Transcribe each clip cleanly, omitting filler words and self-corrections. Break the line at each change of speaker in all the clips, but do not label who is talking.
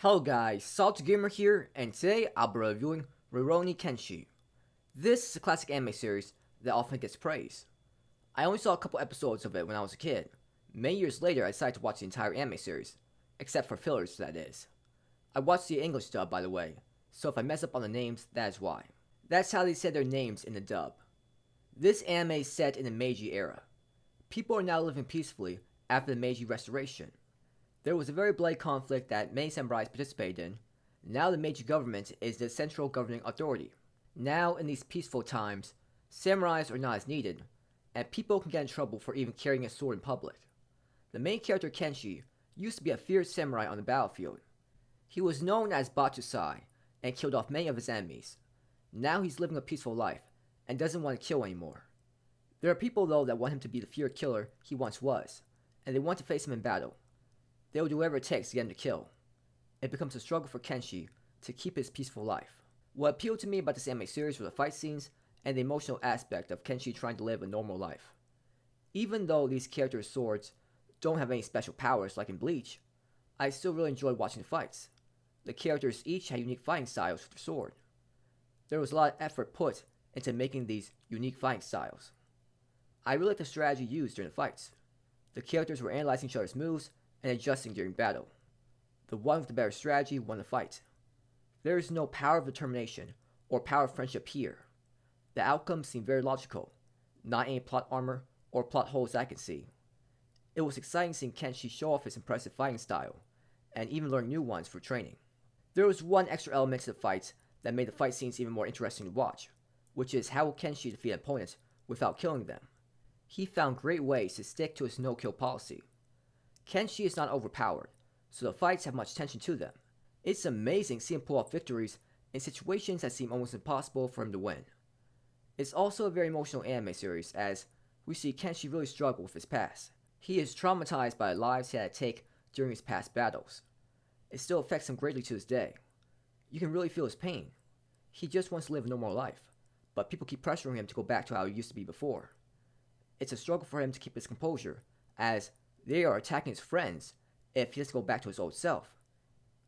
Hello guys, Salt Gamer here, and today I'll be reviewing Rurouni Kenshi. This is a classic anime series that often gets praise. I only saw a couple episodes of it when I was a kid. Many years later I decided to watch the entire anime series, except for fillers that is. I watched the English dub by the way, so if I mess up on the names, that is why. That's how they said their names in the dub. This anime is set in the Meiji era. People are now living peacefully after the Meiji Restoration. There was a very bloody conflict that many samurais participated in. Now the Meiji government is the central governing authority. Now, in these peaceful times, samurais are not as needed, and people can get in trouble for even carrying a sword in public. The main character Kenshi used to be a fierce samurai on the battlefield. He was known as Batusai and killed off many of his enemies. Now he's living a peaceful life and doesn't want to kill anymore. There are people though that want him to be the feared killer he once was, and they want to face him in battle. They will do whatever it takes to get him to kill. It becomes a struggle for Kenshi to keep his peaceful life. What appealed to me about this anime series were the fight scenes and the emotional aspect of Kenshi trying to live a normal life. Even though these characters' swords don't have any special powers like in Bleach, I still really enjoyed watching the fights. The characters each had unique fighting styles with their sword. There was a lot of effort put into making these unique fighting styles. I really liked the strategy used during the fights. The characters were analyzing each other's moves and adjusting during battle. The one with the better strategy won the fight. There is no power of determination or power of friendship here. The outcome seemed very logical, not any plot armor or plot holes I can see. It was exciting seeing Kenshi show off his impressive fighting style, and even learn new ones for training. There was one extra element to the fights that made the fight scenes even more interesting to watch, which is how Kenshi defeated opponents without killing them. He found great ways to stick to his no-kill policy. Kenshi is not overpowered, so the fights have much tension to them. It's amazing seeing him pull off victories in situations that seem almost impossible for him to win. It's also a very emotional anime series as we see Kenshi really struggle with his past. He is traumatized by the lives he had to take during his past battles. It still affects him greatly to this day. You can really feel his pain. He just wants to live a normal life, but people keep pressuring him to go back to how he used to be before. It's a struggle for him to keep his composure, as they are attacking his friends if he doesn't go back to his old self.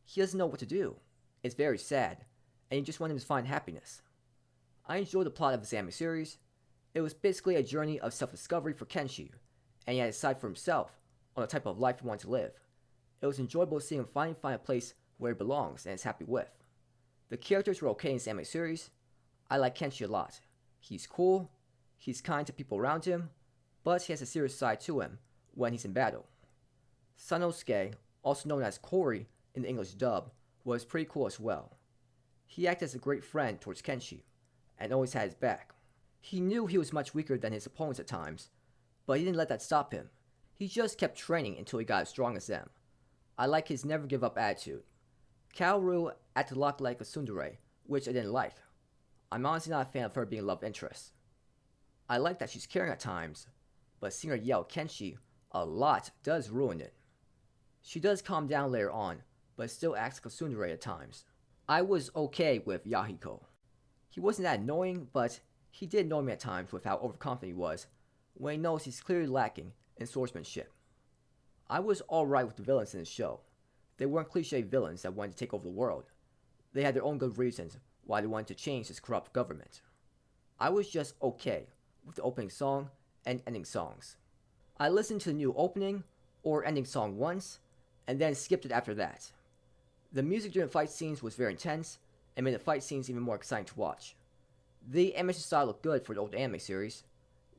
He doesn't know what to do. It's very sad, and you just want him to find happiness. I enjoyed the plot of this anime series. It was basically a journey of self-discovery for Kenshi, and he had to decide for himself on the type of life he wanted to live. It was enjoyable seeing him finally find a place where he belongs and is happy with. The characters were okay in this anime series. I like Kenshi a lot. He's cool, he's kind to people around him, but he has a serious side to him when he's in battle. Sanosuke, also known as Kori in the English dub, was pretty cool as well. He acted as a great friend towards Kenshi, and always had his back. He knew he was much weaker than his opponents at times, but he didn't let that stop him. He just kept training until he got as strong as them. I like his never give up attitude. Kaoru acted a lot like a tsundere, which I didn't like. I'm honestly not a fan of her being a love interest. I like that she's caring at times, but seeing her yell at Kenshi a lot does ruin it. She does calm down later on, but still acts like a tsundere at times. I was okay with Yahiko. He wasn't that annoying, but he did annoy me at times with how overconfident he was when he knows he's clearly lacking in swordsmanship. I was alright with the villains in the show. They weren't cliche villains that wanted to take over the world. They had their own good reasons why they wanted to change this corrupt government. I was just okay with the opening song and ending songs. I listened to the new opening or ending song once, and then skipped it after that. The music during the fight scenes was very intense, and made the fight scenes even more exciting to watch. The animation style looked good for the old anime series.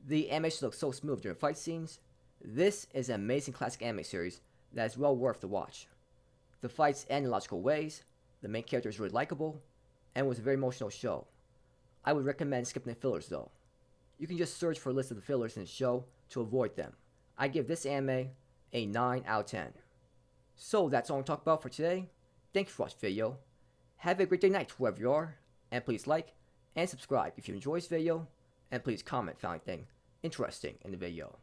The animation looked so smooth during fight scenes. This is an amazing classic anime series that is well worth the watch. The fights end in logical ways, the main character is really likable, and was a very emotional show. I would recommend skipping the fillers though. You can just search for a list of the fillers in the show to avoid them. I give this anime a 9 out of 10. So that's all I'm talking about for today. Thanks for watching the video. Have a great day night wherever you are, and please like and subscribe if you enjoyed this video, and please comment if you found anything interesting in the video.